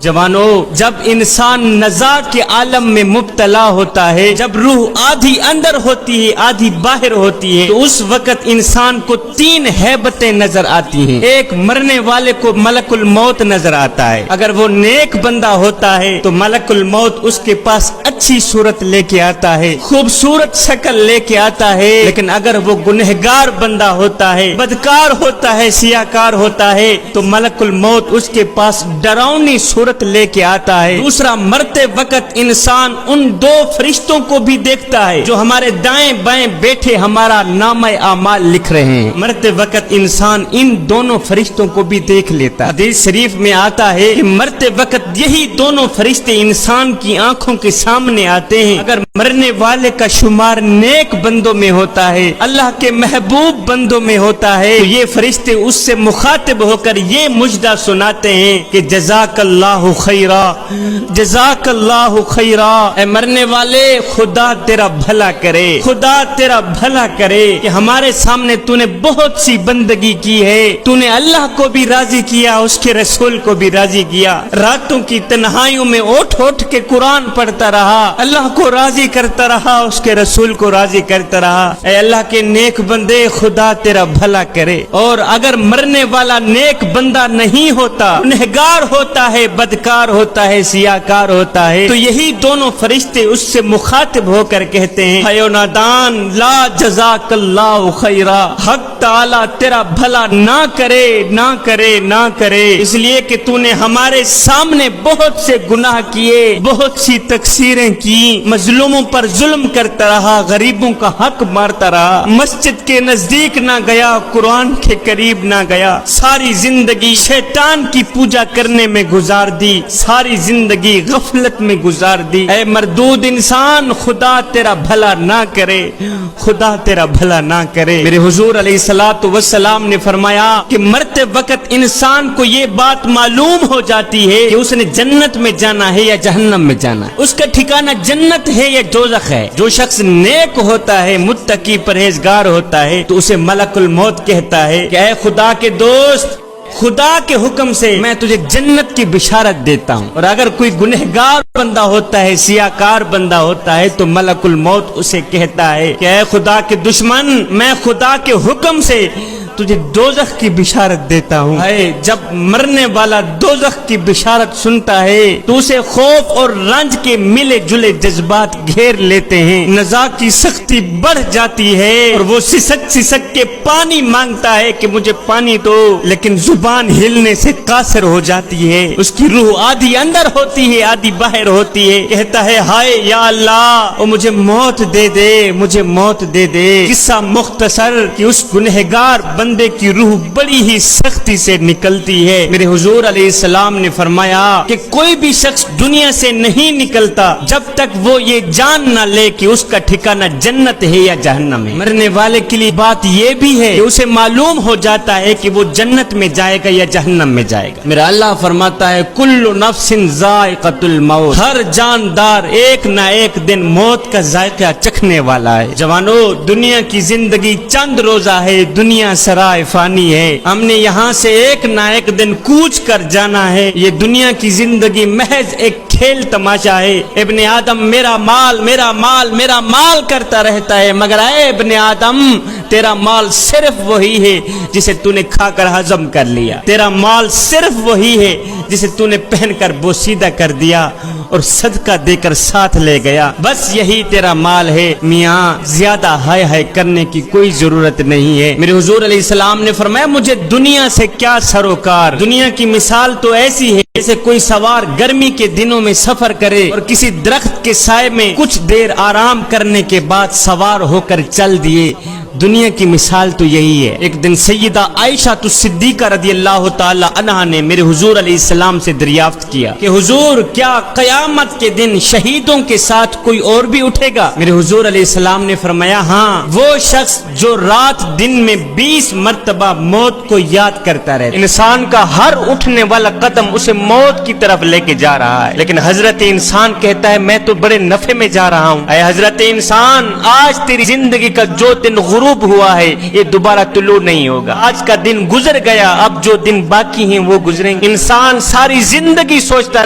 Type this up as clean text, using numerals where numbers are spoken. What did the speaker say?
جوانوں، جب انسان نزاع کے عالم میں مبتلا ہوتا ہے، جب روح آدھی اندر ہوتی ہے آدھی باہر ہوتی ہے، تو اس وقت انسان کو تین ہیبتیں نظر آتی ہیں۔ ایک، مرنے والے کو ملک الموت نظر آتا ہے۔ اگر وہ نیک بندہ ہوتا ہے تو ملک الموت اس کے پاس اچھی صورت لے کے آتا ہے، خوبصورت شکل لے کے آتا ہے۔ لیکن اگر وہ گنہگار بندہ ہوتا ہے، بدکار ہوتا ہے، سیاکار ہوتا ہے، تو ملک الموت اس کے پاس ڈراؤنی صورت لے کے آتا ہے۔ دوسرا، مرتے وقت انسان ان دو فرشتوں کو بھی دیکھتا ہے جو ہمارے دائیں بائیں بیٹھے ہمارا نامہ اعمال لکھ رہے ہیں۔ مرتے وقت انسان ان دونوں فرشتوں کو بھی دیکھ لیتا ہے۔ حدیث شریف میں آتا ہے کہ مرتے وقت یہی دونوں فرشتے انسان کی آنکھوں کے سامنے آتے ہیں۔ اگر مرنے والے کا شمار نیک بندوں میں ہوتا ہے، اللہ کے محبوب بندوں میں ہوتا ہے، تو یہ فرشتے اس سے مخاطب ہو کر یہ مجدہ سناتے ہیں کہ جزاک اللہ خیرا، جزاک اللہ خیرا، اے مرنے والے خدا تیرا بھلا کرے، خدا تیرا بھلا کرے کہ ہمارے سامنے تو نے بہت سی بندگی کی ہے، تو نے اللہ کو بھی راضی کیا، اس کے رسول کو بھی راضی کیا، راتوں کی تنہائیوں میں اٹھ اٹھ کے قرآن پڑھتا رہا، اللہ کو راضی کرتا رہا، اس کے رسول کو راضی کرتا رہا۔ اے اللہ کے نیک بندے خدا تیرا بھلا کرے۔ اور اگر مرنے والا نیک بندہ نہیں ہوتا، گنہگار ہوتا ہے، بدکار ہوتا ہے، سیاکار ہوتا ہے، تو یہی دونوں فرشتے اس سے مخاطب ہو کر کہتے ہیں اے نادان، لا جزاک اللہ خیرا، حق تعالی تیرا بھلا نہ کرے، نہ کرے، نہ کرے، اس لیے کہ تو نے ہمارے سامنے بہت سے گناہ کیے، بہت سی تقصیریں کی، مظلوموں پر ظلم کرتا رہا، غریبوں کا حق مارتا رہا، مسجد کے نزدیک نہ گیا، قرآن کے قریب نہ گیا، ساری زندگی شیطان کی پوجا کرنے میں گزار دی، ساری زندگی غفلت میں گزار دی۔ اے مردود انسان، خدا تیرا بھلا نہ کرے، خدا تیرا بھلا نہ کرے۔ میرے حضور علیہ الصلوۃ والسلام نے فرمایا کہ مرتے وقت انسان کو یہ بات معلوم ہو جاتی ہے کہ اس نے جنت میں جانا ہے یا جہنم میں جانا ہے، اس کا ٹھکانہ جنت ہے یا دوزخ ہے۔ جو شخص نیک ہوتا ہے، متقی پرہیزگار ہوتا ہے، تو اسے ملک الموت کہتا ہے کہ اے خدا کے دوست، خدا کے حکم سے میں تجھے جنت کی بشارت دیتا ہوں۔ اور اگر کوئی گنہگار بندہ ہوتا ہے، سیاکار بندہ ہوتا ہے، تو ملک الموت اسے کہتا ہے کہ اے خدا کے دشمن، میں خدا کے حکم سے تجھے دوزخ کی بشارت دیتا ہوں۔ جب مرنے والا دوزخ کی بشارت سنتا ہے تو اسے خوف اور رنج کے ملے جلے جذبات گھیر لیتے ہیں، نزاع کی سختی بڑھ جاتی ہے، اور وہ سسک سسک کے پانی مانگتا ہے کہ مجھے پانی دو، لیکن زبان ہلنے سے قاصر ہو جاتی ہے، اس کی روح آدھی اندر ہوتی ہے آدھی باہر ہوتی ہے، کہتا ہے ہائے یا اللہ، او مجھے موت دے دے، مجھے موت دے دے۔ قصہ مختصر کہ اس گنہگار بندے کی روح بڑی ہی سختی سے نکلتی ہے۔ میرے حضور علیہ السلام نے فرمایا کہ کوئی بھی شخص دنیا سے نہیں نکلتا جب تک وہ یہ جان نہ لے کہ اس کا ٹھکانہ جنت ہے یا جہنم ہے۔ مرنے والے کے لیے بات یہ بھی ہے کہ اسے معلوم ہو جاتا ہے کہ وہ جنت میں جائے گا یا جہنم میں جائے گا۔ میرا اللہ فرماتا ہے کل نفس ذائقۃ الموت، ہر جاندار ایک نہ ایک دن موت کا ذائقہ چکھنے والا ہے۔ جوانو، دنیا کی زندگی چند روزہ ہے، دنیا سرائے فانی ہے، ہم نے یہاں سے ایک نہ ایک دن کوچ کر جانا ہے۔ یہ دنیا کی زندگی محض ایک کھیل تماشا ہے۔ ابن آدم میرا مال، میرا مال، میرا مال کرتا رہتا ہے، مگر اے ابن آدم، تیرا مال صرف وہی ہے جسے تو نے کھا کر ہضم کر لیا، تیرا مال صرف وہی ہے جسے تو نے پہن کر بوسیدہ کر دیا اور صدقہ دے کر ساتھ لے گیا، بس یہی تیرا مال ہے۔ میاں، زیادہ ہائے ہائے کرنے کی کوئی ضرورت نہیں ہے۔ میرے حضور علیہ السلام نے فرمایا مجھے دنیا سے کیا سروکار۔ دنیا کی مثال تو ایسی ہے جیسے کوئی سوار گرمی کے دنوں میں سفر کرے اور کسی درخت کے سائے میں کچھ دیر آرام کرنے کے بعد سوار ہو کر چل دیے۔ دنیا کی مثال تو یہی ہے۔ ایک دن سیدہ عائشہ صدیقہ رضی اللہ تعالی عنہا نے میرے حضور علیہ السلام سے دریافت کیا کہ حضور، کیا قیامت کے دن شہیدوں کے ساتھ کوئی اور بھی اٹھے گا؟ میرے حضور علیہ السلام نے فرمایا ہاں، وہ شخص جو رات دن میں 20 مرتبہ موت کو یاد کرتا رہے۔ انسان کا ہر اٹھنے والا قدم اسے موت کی طرف لے کے جا رہا ہے، لیکن حضرت انسان کہتا ہے میں تو بڑے نفع میں جا رہا ہوں۔ اے حضرت انسان، آج تیری زندگی کا جو دن غروب ہوا ہے یہ دوبارہ طلوع نہیں ہوگا۔ آج کا دن گزر گیا، اب جو دن باقی ہیں وہ گزریں گے۔ انسان ساری زندگی سوچتا